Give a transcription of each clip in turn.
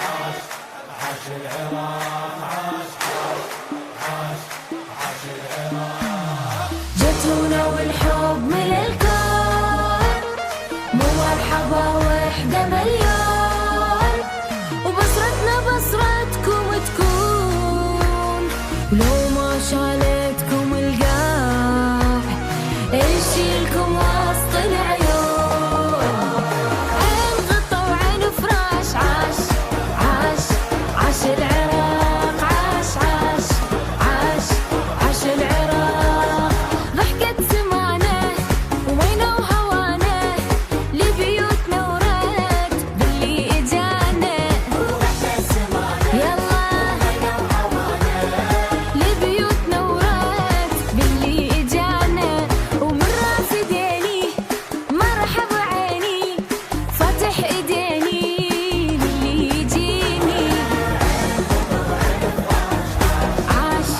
عاش العراق، عاش عاش عاش عاش العراق. جتونا والحب من الكون، مو مرحبا وحدة مليون، وبصرتنا بصرتكم تكون، ولو ما شالتكم القاع نشيلكم وسط العيون. عين غطا وعين فراش، عاش عاش عاش العراق، عاش عاش عاش عاش العراق. ضحكة زمانه ومينا وهوانه، لبيوتنا ورد باللي اجانا. يلا لبيوتنا ورد باللي اجانا، ومن راس ديني مرحب عيني، فاتح ايديني للي يجيني. عاش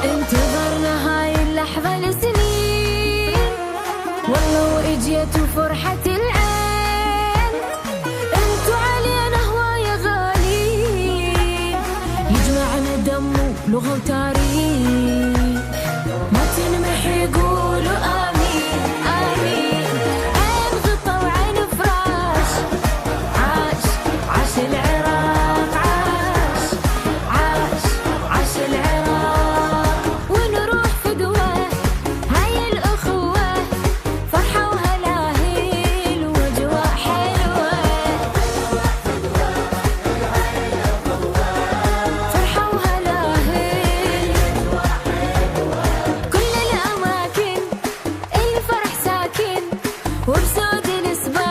انتظرنا هاي اللحظة لسنين، والله واجيت وفرحة العين. انتو علينا هواية غالين، يجمعنا دم ولغة وتاريخ، ما تنمح يقولوا آمين آمين. عين غطا وعين فراش، عاش عاش العراق، عاش عاش عاش العراق. ونروح فدوة هاي الأخوة، فرحة وهلاهيل وأجواء حلوة. فرحة وهلاهيل كل الأماكن، الفرح ساكن وبسود نسبة